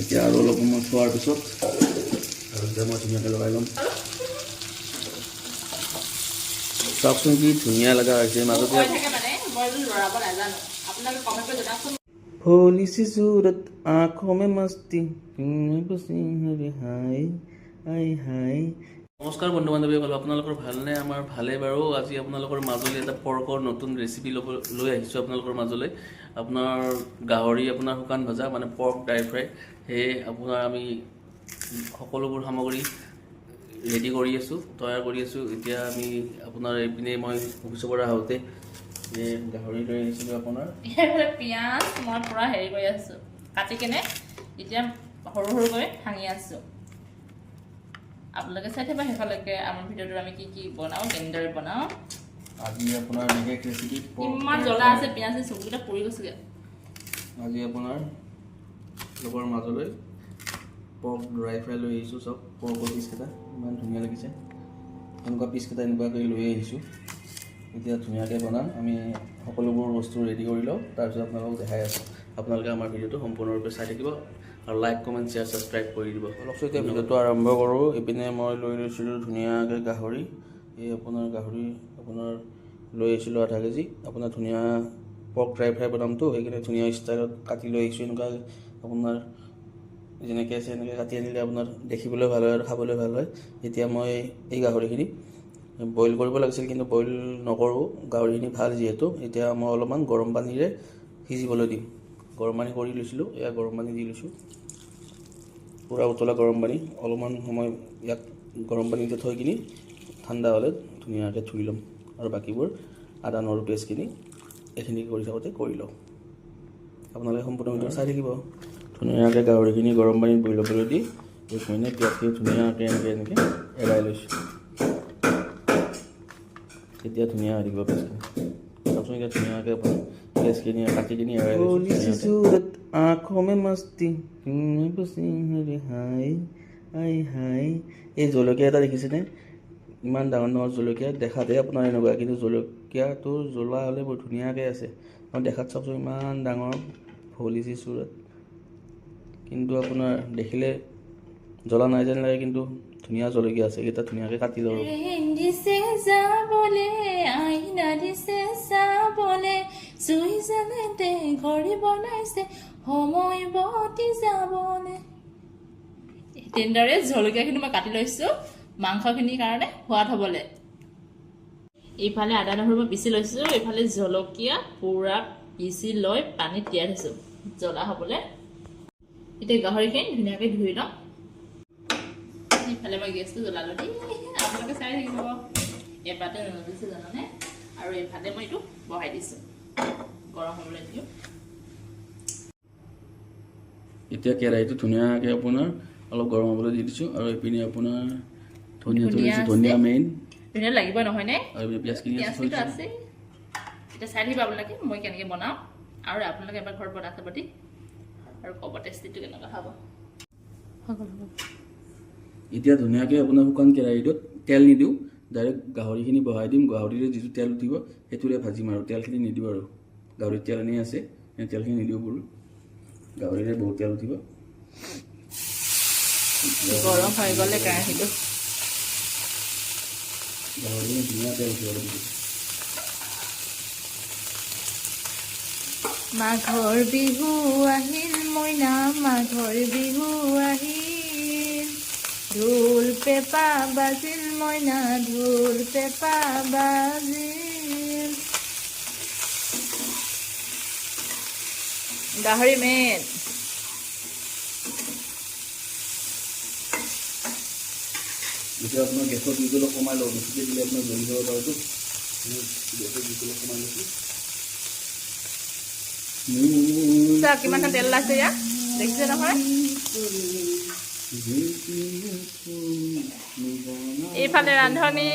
এতিয়া আৰু অলপ সময় থোৱাৰ পিছত আৰু এতিয়া মই ধুনীয়াকৈ লগাই ল'ম। চাওকচোন কি ধুনীয়া লগা হৈছে। মাজতে होली सी सूरत आँखों में मस्ती हाय हाय हाय। নমস্কাৰ বন্ধু বান্ধৱীসকল, আপোনালোকৰ ভালনে? আমাৰ ভালে বাৰু। আজি আপোনালোকৰ মাজলৈ এটা পৰ্কৰ নতুন ৰেচিপি লৈ আহিছোঁ আপোনালোকৰ মাজলৈ। আপোনাৰ গাহৰি আপোনাৰ শুকান ভজা মানে পৰ্ক ড্ৰাই ফ্ৰাই। সেয়ে আপোনাৰ আমি সকলোবোৰ সামগ্ৰী ৰেডি কৰি আছোঁ, তৈয়াৰ কৰি আছোঁ। এতিয়া আমি আপোনাৰ এইপিনে মই অফিচৰ পৰা আহোঁতে গাহৰি লৈ আহিছিলোঁ আপোনাৰ। এইফালে পিঁয়াজ মই পূৰা হেৰি কৰি আছোঁ, কাটি কেনে এতিয়া সৰু সৰুকৈ ভাঙি আছোঁ। আপোনালোকে চাই থাকিব শেষলৈকে আমাৰ ভিডিঅ'টোত আমি কি কি বনাওঁ, কেনেদৰে বনাওঁ। আজি আপোনাৰ বিশেষ ৰেচিপি। ইমান জ্বলা আছে, পিঁয়াজ চকুকেইটা পুৰি গৈছেগৈ। আজি আপোনাৰ লগৰ মাজলৈ পৰ্ক ড্ৰাই ফ্ৰাই লৈ আহিছোঁ। চব পৰ্কৰ পিচকেইটা ইমান ধুনীয়া লাগিছে। এনেকুৱা পিচকেইটা এনেকুৱাকৈ লৈ আহিছোঁ। এতিয়া ধুনীয়াকৈ বনাম। আমি সকলোবোৰ বস্তু ৰেডি কৰি লওঁ, তাৰপিছত আপোনালোকক দেখাই আছোঁ। আপোনালোকে আমাৰ ভিডিঅ'টো সম্পূৰ্ণৰূপে চাই থাকিব আৰু লাইক কমেণ্ট শ্বেয়াৰ ছাবস্ক্ৰাইব কৰি দিব। অলপ এতিয়া ভিডিঅ'টো আৰম্ভ কৰোঁ। এইপিনে মই লৈ লৈছিলোঁ ধুনীয়াকৈ গাহৰি। এই আপোনাৰ গাহৰি আপোনাৰ লৈ আহিছিলোঁ আধা কেজি। আপোনাৰ ধুনীয়া পৰ্ক ড্ৰাই ফ্ৰাই বনামতো, সেইকাৰণে ধুনীয়া ষ্টাইলত কাটি লৈ আহিছোঁ। এনেকুৱা আপোনাৰ যেনেকৈ আছে এনেকৈ কাটি আনিলে আপোনাৰ দেখিবলৈ ভাল হয় আৰু খাবলৈ ভাল হয়। এতিয়া মই এই গাহৰিখিনি বইল কৰিব লাগিছিল, কিন্তু বইল নকৰোঁ, গাহৰিখিনি ভাল যিহেতু। এতিয়া মই অলপমান গৰম পানীৰে সিজিবলৈ দিম। গৰম পানী কৰি লৈছিলোঁ, এয়া গৰম পানী দি লৈছোঁ, পূৰা উতলা গৰম পানী। অলপমান সময় ইয়াক গৰম পানীতে থৈ কিনি ঠাণ্ডা হ'লে ধুনীয়াকৈ ধুই ল'ম আৰু বাকীবোৰ আদা নহৰু পেষ্টখিনি এইখিনি কৰি থাকোঁতে কৰি লওঁ। আপোনালোকে সম্পূৰ্ণ ভিডিঅ' চাই থাকিব। ধুনীয়াকৈ গাহৰিখিনি গৰম পানীত বইল হ'বলৈ দি 1 মিনিট পিঁয়াজখিনি ধুনীয়াকৈ এনেকৈ এৰাই লৈছোঁ। এতিয়া ধুনীয়া হৈ থাকিব পেষ্টখিনি। তাৰপিছত এতিয়া ধুনীয়াকৈ আপোনাৰ পেষ্টখিনি কাটি কিনি এৰাই লৈছোঁ। আঁখোঁ মে মস্তি হাই হাই হাই। এই জলকীয়া এটা দেখিছেনে? ইমান ডাঙৰ ডাঙৰ জলকীয়া। দেখাতে আপোনাৰ এনেকুৱা, কিন্তু জলকীয়াটো জ্বলা হ'লে বৰ ধুনীয়াকৈ আছে। আৰু দেখাত চাওকচোন ইমান ডাঙৰ হোলি চি চুৰত, কিন্তু আপোনাৰ দেখিলে জ্বলা নাই যেন লাগে, কিন্তু ধুনীয়া জলকীয়া আছে। এইকেইটা ধুনীয়াকৈ কাটি লওঁ। তেনেদৰে জলকীয়াখিনি মই কাটি লৈছোঁ মাংসখিনিৰ কাৰণে সোৱাদ হ'বলৈ। এইফালে আদা নহৰু মই পিচি লৈছোঁ, এইফালে জলকীয়া পূৰা পিচি লৈ পানীত তিয়াই থৈছোঁ জ্বলা হ'বলৈ। এতিয়া গাহৰিখিনি ধুনীয়াকৈ ধুই লওঁ। এইফালে মই গেছটো জ্বলালোঁ দেই, আপোনালোকে চাই থাকিব। এবাৰতে নজলিছে জানানে? আৰু এইফালে মই এইটো বহাই দিছোঁ, গৰম হ'বলৈ দিওঁ। এতিয়া কেৰাহীটো ধুনীয়াকৈ আপোনাৰ অলপ গৰম হ'বলৈ দি দিছোঁ, আৰু এইপিনে আপোনাৰ ধনিয়া মেইন ধুনীয়া লাগিব নহয়নে? আৰু পিঁয়াজখিনি আছে। এতিয়া চাই থাকিব আপোনালোকে মই কেনেকৈ বনাওঁ, আৰু আপোনালোকে এবাৰ ঘৰত বনাই চাব দেই, আৰু ক'ব টেষ্টিটো কেনেকুৱা হ'ব। এতিয়া ধুনীয়াকৈ আপোনাৰ শুকান কেৰাহীটোত তেল নিদিওঁ, ডাইৰেক্ট গাহৰিখিনি বহাই দিম। গাহৰিৰে যিটো তেল উঠিব সেইটোৰে ভাজিম, আৰু তেলখিনি নিদিওঁ। আৰু গাহৰিত তেল আনি আছে, সেই তেলখিনি নিদিওঁ বোলো, গাহৰিৰে বহুত তেল উঠিব। গৰম হৈ গ'লে কেৰাহীটো গাহৰিখিনি ধুনীয়া তেল উঠিব। মাঘৰ বিহু আহিল মইনা, মাঘৰ বিহু আহিল, ঢোল পেঁপা বাজিল মইনা, ঢোল পেঁপা বাজিল। গাহৰি মেইন। এতিয়া আপোনাৰ গেছৰ জুইটো অলপ কমাই লওঁ, বেছিকৈ দিলে আপোনাৰ জ্বলি যাব পাৰেতো। গেছৰ জুইটো অলপ কমাই লৈছোঁ। কিমান তেল ওলাইছে ইয়াত দেখিছে নহয়? এইফালে ৰান্ধনি।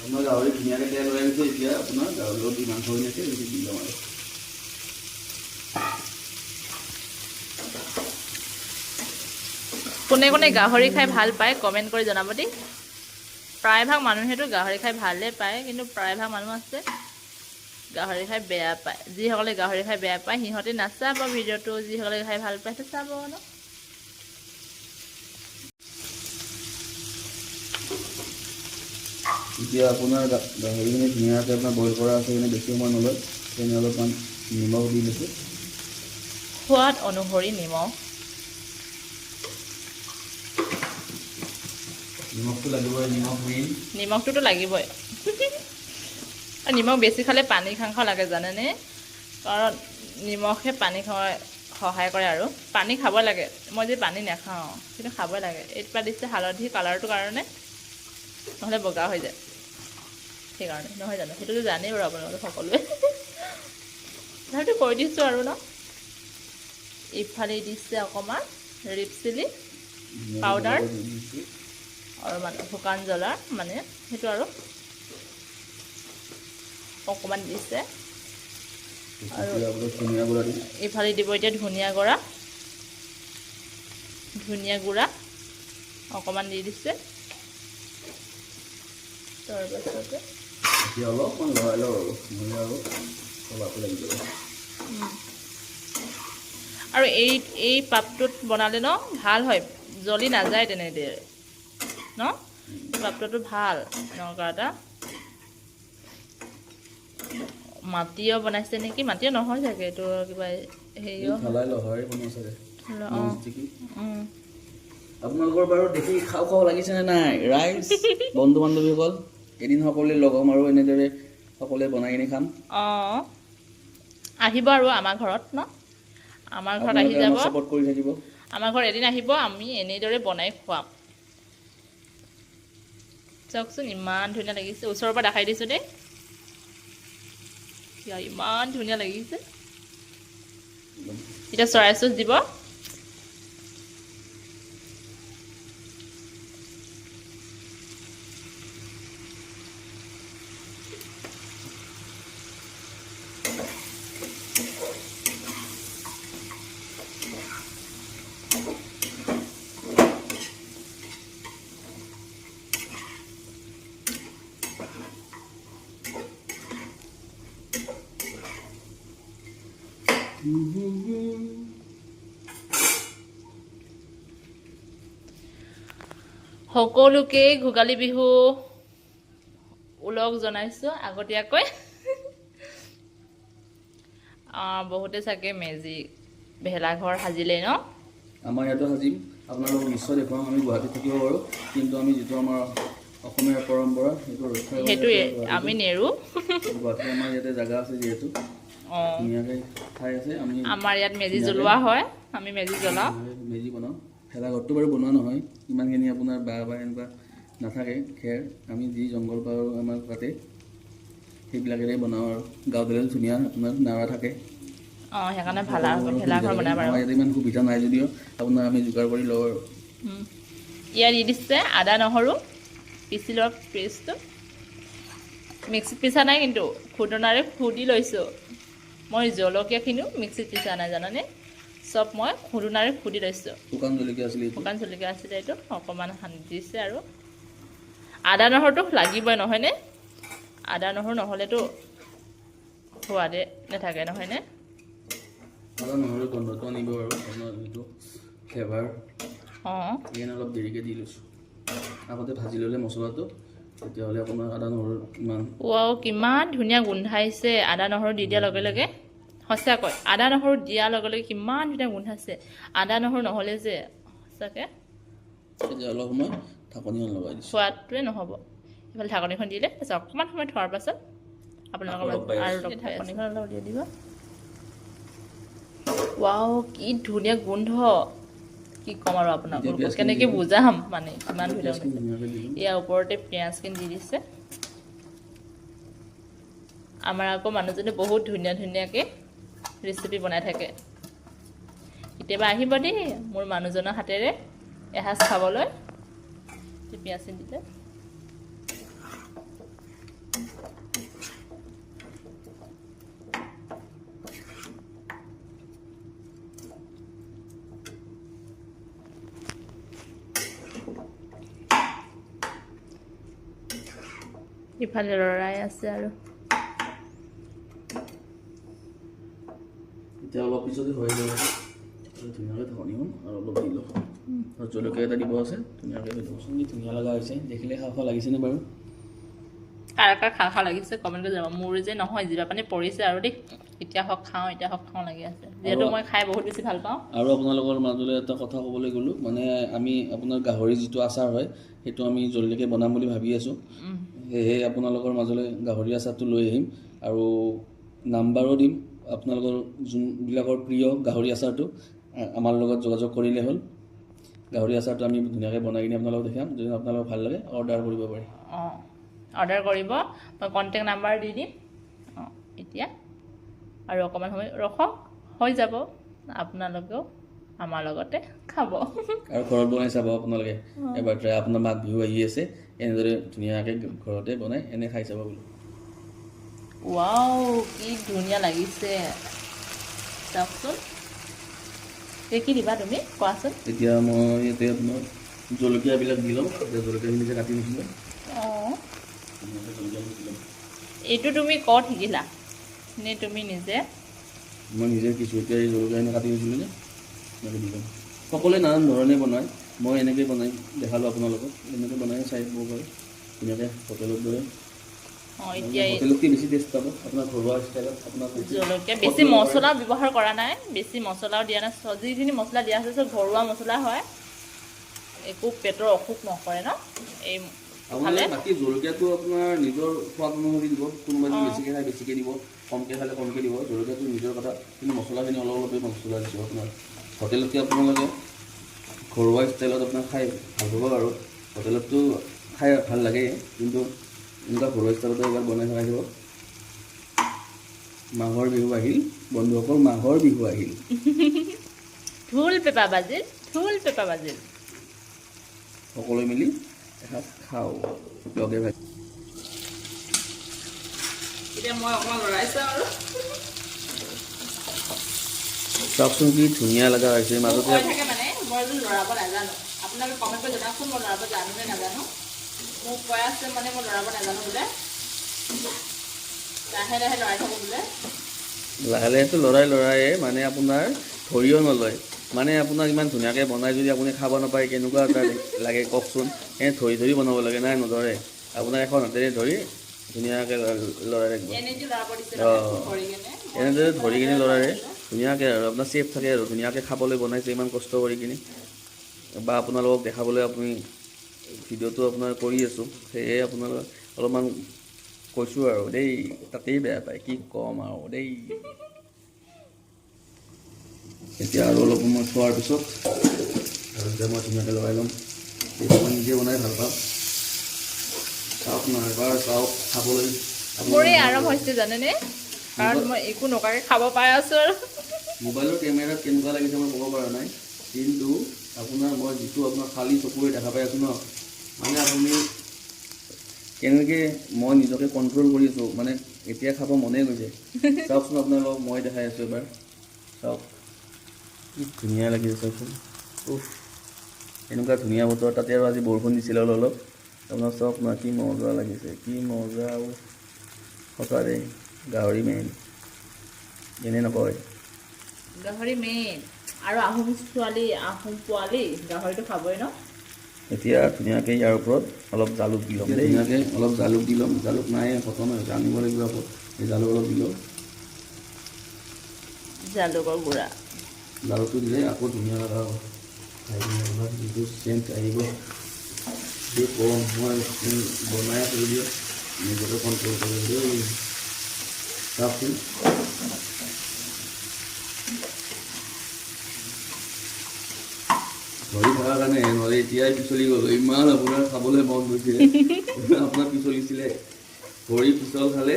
আপোনাৰ গাহৰি ধুনীয়াকৈ তেল ওলাই গৈছে। এতিয়া আপোনাৰ গাহৰিৰ যি মাংস হৈ আছে সেইটো দি লওঁ আৰু। কোনে কোনে কোনে গাহৰি খাই ভাল পায় কমেণ্ট কৰি জনাব দেই। প্ৰায়ভাগ মানুহেতো গাহৰি খাই ভালেই পায়, কিন্তু প্ৰায়ভাগ মানুহ আছে গাহৰি খাই বেয়া পায়। যিসকলে গাহৰি খাই বেয়া পায় সিহঁতে নাচাব ভিডিঅ'টো, যিসকলে খাই ভাল পায় সেইটো চাব ন। এতিয়া আপোনাৰ গাহৰিখিনি ধুনীয়াকৈ আপোনাৰ বইল কৰা আছে, সেইখিনি বেছি সময় নলয়। সেইখিনি অলপমান নিমখ দি লৈছোঁ, সোৱাদ অনুসৰি নিমখ। নিমখটো লাগিবই, নিমখ মেইন। নিমখটোতো লাগিবই। আৰু নিমখ বেছি খালে পানী খাওঁ খাওঁ লাগে জানেনে? কাৰণ নিমখে পানী খোৱা সহায় কৰে আৰু পানী খাব লাগে। মই যে পানী নাখাওঁ কিন্তু খাব লাগে। এইটোপা দিছে হালধি কালাৰটোৰ কাৰণে, নহ'লে বগা হৈ যায় সেইকাৰণে, নহয় জানো? সেইটোতো জানেই বাৰু আপোনালোকে সকলোৱে। সেইটো কৈ দিছোঁ আৰু ন। ইফালে দিছে অকণমান ৰেড চিলি পাউডাৰ আৰু মানে শুকান জ্বলা, মানে সেইটো আৰু অকণমান দিছে। আৰু ইফালে দিব এতিয়া ধনিয়া গুড়া অকণমান দি দিছে। তাৰপাছতে অলপমান লৰাই লওঁ আৰু চলাব লাগিব। আৰু এই পাপটোত বনালে ন ভাল হয়, জ্বলি নাযায় তেনেদৰে ন। পাপটোতো ভাল এনেকুৱা এটা। মাটিও বনাইছে নেকি? মাটিও নহয় চাগে, এইটো কিবা হেৰিও। আপোনালোকৰ বাৰু দেখি খাওঁ খাওঁ লাগিছেনে নাই ৰাইজ, বন্ধু বান্ধৱীসকল? এদিন সকলোৱে লগ হ'ম আৰু এনেদৰে সকলোৱে বনাই কিনি খাম। অঁ, আহিব আৰু আমাৰ ঘৰত ন। আমাৰ ঘৰত আহি যাব, ছাপোৰ্ট কৰি থাকিব। আমাৰ ঘৰত এদিন আহিব, আমি এনেদৰে বনাই খুৱাম। চাওকচোন ইমান ধুনীয়া লাগিছে। ওচৰৰ পৰা দেখাই দিছোঁ দেই, ইমান ধুনীয়া লাগিছে। এতিয়া চৰাই চুচ দিব। সকলোকে ভোগালী বিহু ওলগ জনাইছোঁ আগতীয়াকৈ। বহুতে চাগে মেজি ভেলাঘৰ সাজিলে ন। আমাৰ ইয়াতো সাজিম, আপোনালোকক নিশ্চয় দেখুৱাম। আমি গুৱাহাটীত থাকিব পাৰোঁ, কিন্তু আমি যিটো আমাৰ অসমীয়া পৰম্পৰা সেইটোৱে আমি নেৰোঁ। গুৱাহাটীত আমাৰ ইয়াতে জেগা আছে যিহেতু, ধুনীয়াকৈ ঠাই আছে। আমাৰ ইয়াত মেজি জ্বলোৱা হয়, আমি মেজি জ্বলাওঁ, মেজি বনাওঁ। ভেলাঘৰটো বাৰু বনোৱা নহয়, ইমানখিনি আপোনাৰ বাঁহ বা এনেকুৱা নাথাকে খেৰ। আমি যি জংঘল পাওঁ আমাৰ তাতে সেইবিলাকেৰে বনাওঁ আৰু গাঁৱত ধুনীয়া আপোনাৰ নাৰা থাকে। সেইকাৰণে ভেলাঘৰ বনাব পাৰোঁ। ইয়াত ইমান সুবিধা নাই যদিও আপোনাৰ আমি যোগাৰ কৰি লওঁ আৰু। ইয়াত দি দিছে আদা নহৰু পিচি লোৱা পেষ্টটো। মিক্সিত পিছা নাই, কিন্তু খুন্দনাৰে খুন্দি লৈছোঁ। মই জলকীয়াখিনিও মিক্সিত পিছা নাই জানানে, চব মই খুন্দনাৰে খুন্দি লৈছোঁ। শুকান জলকীয়া আছিলে এইটো, অকণমান সানি দিছে। আৰু আদা নহৰুটো লাগিবই নহয়নে? আদা নহৰু নহ'লেতো সোৱাদে নাথাকে নহয়নে? আদা নহৰু গোন্ধটো আনিব আৰু আপোনাৰ যিটো ফ্লেভাৰ, সেইকাৰণে অলপ দেৰিকৈ দি লৈছোঁ। আগতে ভাজি ল'লে মছলাটো, তেতিয়াহ'লে আপোনাৰ আদা নহৰু কিমান ধুনীয়া গোন্ধাইছে আদা নহৰু দি দিয়াৰ লগে লগে। সঁচাকৈ আদা নহৰু দিয়াৰ লগে লগে কিমান ধুনীয়া গোন্ধাইছে। আদা নহৰু নহ'লে যে সঁচাকৈ অলপ সময় ঢাকনিখন লগাই দিছোঁ, সোৱাদটোৱে নহ'ব। এইফালে ঢাকনিখন দিলে, তাৰপিছত অকণমান সময় থোৱাৰ পাছত আপোনালোকৰ আৰু ঢাকনিখন অলপ উলিয়াই দিব। কি ধুনীয়া গোন্ধ, কি ক'ম আৰু আপোনালোকক, কেনেকৈ বুজাম মানে কিমান ধুনীয়া। ইয়াৰ ওপৰতে পিঁয়াজখিনি দি দিছে। আমাৰ আকৌ মানুহজনে বহুত ধুনীয়া ধুনীয়াকৈ ৰেচিপি বনাই থাকে। কেতিয়াবা আহিব দেই মোৰ মানুহজনৰ হাতেৰে এসাঁজ খাবলৈ। পিঁয়াজখিনি দিলে ইফালে লৰাই আছে আৰু এতিয়া অলপ পিছতে হৈ যাব ধুনীয়াকৈ ঢাকনি হ'ল আৰু অলপ দি লওঁ আৰু জলকীয়া এটা দিব আছে ধুনীয়াকৈ হৈ যাবচোন কি ধুনীয়া লগা হৈছে দেখিলে খাওঁ খাওঁ লাগিছেনে বাৰু কাৰ কাৰ খাওঁ খাওঁ লাগিছে কমেণ্ট কৰি যাব মোৰ যে নহয় জিভা পানী পৰিছে আৰু দেই এতিয়া হওক খাওঁ লাগি আছে যিহেতু মই খাই বহুত বেছি ভাল পাওঁ আৰু আপোনালোকৰ মাজলৈ এটা কথা ক'বলৈ গ'লোঁ মানে আমি আপোনাৰ গাহৰি যিটো আচাৰ হয় সেইটো আমি জলকীয়াকৈ বনাম বুলি ভাবি আছোঁ সেয়েহে আপোনালোকৰ মাজলৈ গাহৰি আচাৰটো লৈ আহিম আৰু নাম্বাৰো দিম আপোনালোকৰ যোনবিলাকৰ প্ৰিয় গাহৰি আচাৰটো আমাৰ লগত যোগাযোগ কৰিলে হ'ল গাহৰি আচাৰটো আমি ধুনীয়াকৈ বনাই কিনে আপোনালোকক দেখাম যদি আপোনালোকক ভাল লাগে অৰ্ডাৰ কৰিব পাৰে অঁ অৰ্ডাৰ কৰিব মই কণ্টেক্ট নাম্বাৰ দি দিম অঁ এতিয়া আৰু অকণমান সময় ৰখক হৈ যাব আপোনালোকেও আমাৰ লগতে খাব আৰু ঘৰত বনাই চাব আপোনালোকে এবাৰ ট্ৰাই আপোনাৰ মাঘ বিহু আহি আছে এনেদৰে ধুনীয়াকৈ ঘৰতে বনাই এনে খাই চাব বোলো ৱাও কি ধুনীয়া লাগিছে চাওকচোন কি দিবা তুমি কোৱাচোন এতিয়া মই ইয়াতে আপোনাৰ জলকীয়াবিলাক দি ল'ম এতিয়া জলকীয়াখিনি যে কাটি নিছিলোঁ অঁ এইটো তুমি ক'ত শিকিলা নে তুমি নিজে মই নিজে কিছু এতিয়া এই জলকীয়াখিনি কাটি নিছিলোঁ যে এনেকৈ দি ল'ম সকলোৱে নানান ধৰণে বনায় মই এনেকৈ বনাই দেখালোঁ আপোনালোকক এনেকৈ বনাই চাই দিব পাৰে ধুনীয়াকৈ হোটেলত দৰে অঁ এতিয়া হোটেলতকৈ বেছি টেষ্ট পাব আপোনাৰ ঘৰুৱা ষ্টাইলত আপোনাৰ জলকীয়া বেছি মছলা ব্যৱহাৰ কৰা নাই বেছি মছলাও দিয়া নাই যিখিনি মছলা দিয়া আছে চব ঘৰুৱা মছলা হয় একো পেটৰ অসুখ নকৰে ন এই আপোনাৰ বাকী জলকীয়াটো আপোনাৰ নিজৰ সোৱাদ অনুসৰি দিব কোনোবাই যদি বেছিকৈ খায় বেছিকৈ দিব কমকৈ খালে কমকৈ দিব জলকীয়াটো নিজৰ কথা কিন্তু মছলাখিনি অলপ অলপেই মছলা দিছোঁ আপোনাৰ হোটেলতকৈ আপোনালোকে ঘৰুৱা ষ্টাইলত আপোনাৰ খাই ভাল পাব আৰু হোটেলততো খাই ভাল লাগেই কিন্তু এনেকুৱা ঘৰুৱা ষ্টাইলতে এবাৰ বনাই খাই দিব মাঘৰ বিহু আহিল বন্ধুসকল মাঘৰ বিহু আহিল ঢোল পেঁপা বাজিল সকলোৱে মিলি এসাঁজ খাওঁ লগে ভাগে এতিয়া মই অকণমান লৰাইছোঁ আৰু চাওকচোন কি ধুনীয়া লগা হৈছে মাজতে থাকে মানে মই লৰাব নাজানো আপোনালোকে কমেণ্ট কৰি জনাওকচোন মই লৰাব জানো নে নাজানো মোক কৈ আছে মানে মই লৰাব নাজানো বোলে লাহে লাহে লৰাই থাকোঁ বোলে লাহে লাহেতো লৰায়ে মানে আপোনাৰ ধৰিও নলয় মানে আপোনাক ইমান ধুনীয়াকৈ বনাই যদি আপুনি খাব নাপায় কেনেকুৱা এটা লাগে কওকচোন এনে ধৰি ধৰি বনাব লাগে নাই নধৰে আপোনাৰ এখন হাতেৰে ধৰি ধুনীয়াকৈ লৰাই ৰাখিব এনেদৰে ধৰি কিনে লৰাৰে ধুনীয়াকৈ আৰু আপোনাৰ চেফ থাকে আৰু ধুনীয়াকৈ খাবলৈ বনাইছে ইমান কষ্ট কৰি কিনে বা আপোনালোকক দেখাবলৈ আপুনি ভিডিঅ'টো আপোনাৰ কৰি আছোঁ সেয়ে আপোনালোক অলপমান কৈছোঁ আৰু দেই তাতেই বেয়া পায় কি ক'ম আৰু দেই এতিয়া আৰু অলপ সময় থোৱাৰ পিছত আৰু এতিয়া মই ধুনীয়াকৈ লগাই ল'ম এইটো মই নিজে বনাই ভাল পাওঁ চাওক ন এবাৰ চাওক খাবলৈ মোৰে আৰাম হৈছে জানেনে কাৰণ মই একো নকৰাকৈ খাব পাই আছোঁ আৰু মোবাইলৰ কেমেৰাত কেনেকুৱা লাগিছে মই ক'ব পৰা নাই কিন্তু আপোনাৰ মই যিটো আপোনাৰ খালী চকুৰে দেখা পাই আছোঁ ন মানে আপুনি কেনেকৈ মই নিজকে কণ্ট্ৰল কৰি আছোঁ মানে এতিয়া খাব মনে গৈছে চাওকচোন আপোনালোকক মই দেখাই আছোঁ এবাৰ চাওক কি ধুনীয়া লাগিছে চাওকচোন এনেকুৱা ধুনীয়া বতৰ তাতে আৰু আজি বৰষুণ দিছিলে অলপ আপোনাৰ চাওক না কি মজা লাগিছে কি মজা আৰু সঁচাৰে গাহৰি মেইন এনে নকয় গাহৰি মেইন আৰু আহোম পোৱালি গাহৰিটো খাবই ন এতিয়া ধুনীয়াকৈ ইয়াৰ ওপৰত অলপ জালুক দি ল'ম ধুনীয়াকৈ অলপ জালুক দি ল'ম জালুক নাই খতম হৈছে আনিব লাগিব আকৌ এই জালুক অলপ দি ল'ম জালুকৰ গুড়া জালুকটো দিলে আকৌ ধুনীয়া লগা হ'ব খাই কিনে আপোনাৰ যিটো চেণ্ট আহিব সেই কম মই বনাই আছোঁ যদিও নিজকে কণ্ট্ৰল কৰি দেই চাওকচোন ধৰি থকাৰ কাৰণে নহ'লে এতিয়াই পিছলি গ'লোঁ ইমান আপোনাৰ খাবলৈ মন গৈছিলে আপোনাৰ পিছলিছিলে ভৰি পিছল খালে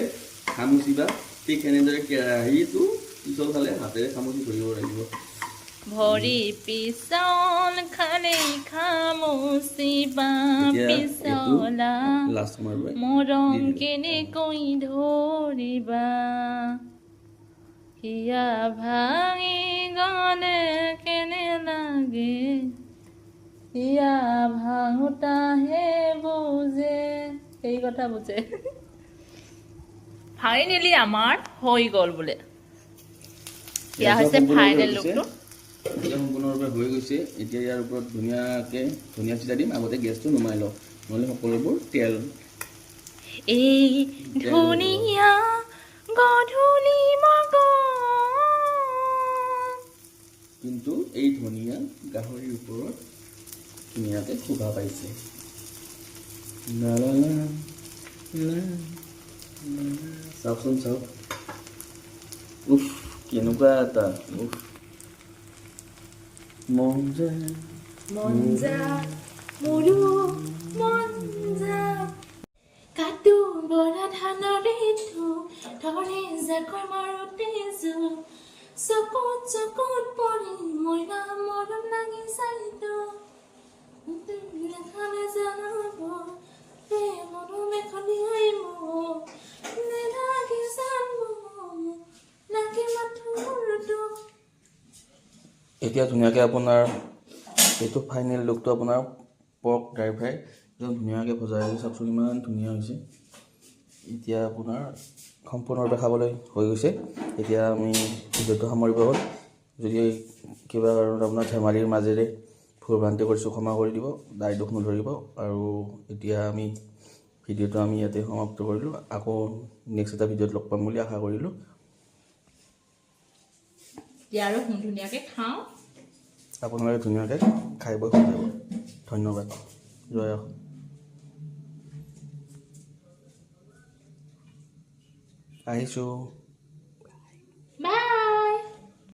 খামুচিবা ঠিক এনেদৰে কেৰাহীটো পিছল খালে হাতেৰে খামুচি ধৰিব লাগিব ভৰি পিছল খালে খামুচিবা পিছলা মৰম কেনেকৈ ধৰিবা হিয়া ভাঙি গ'লে কেনে লাগে হিয়া ভাঙোতাহে বুজে এই কথা বুজে ফাইনেলি আমাৰ হৈ গ'ল বোলে এয়া হৈছে ফাইনেল লুকটো এতিয়া সম্পূৰ্ণৰূপে হৈ গৈছে এতিয়া ইয়াৰ ওপৰত ধনিয়া চিটা দিম আগতে গেছটো নুমাই লওঁ নহ'লে সকলোবোৰ তেল এই ধনিয়া গধূলি মগ কিন্তু এই ধনিয়া গাহৰিৰ ওপৰত ধুনীয়াকৈ শোভা পাইছে চাওকচোন চাওক উফ কেনেকুৱা এটা উফ মন যা মোৰো মন যা কাটু বৰা ধানৰে ধৰে জাকৈ মাৰোতে চকুত চকুত পৰি মইনা মৰম লাগি চাইতো দেখালে জানাব মৰম এখনি হৈ মোক নেলাগে জানো লাগে মাথোৰটো এতিয়া ধুনীয়াকৈ আপোনাৰ এইটো ফাইনেল লুকটো আপোনাৰ পৰ্ক ড্ৰাই ফ্ৰাই একদম ধুনীয়াকৈ ভজা হৈছে চাওকচোন ইমান ধুনীয়া হৈছে এতিয়া আপোনাৰ সম্পূৰ্ণৰূপে খাবলৈ হৈ গৈছে এতিয়া আমি ভিডিঅ'টো সামৰিব হ'ল যদি কিবা কাৰণত আপোনাৰ ধেমালিৰ মাজেৰে ভুল ভ্ৰান্তি কৰিছোঁ ক্ষমা কৰি দিব দায় দোষ নধৰিব আৰু এতিয়া আমি ভিডিঅ'টো আমি ইয়াতে সমাপ্ত কৰিলোঁ আকৌ নেক্সট এটা ভিডিঅ'ত লগ পাম বুলি আশা কৰিলোঁ এতিয়া আৰু ধুনীয়াকৈ খাওঁ আপোনালোকে ধুনীয়াকৈ খাই বৈ শুই যাব ধন্যবাদ জয় অসম আহিছোঁ বাই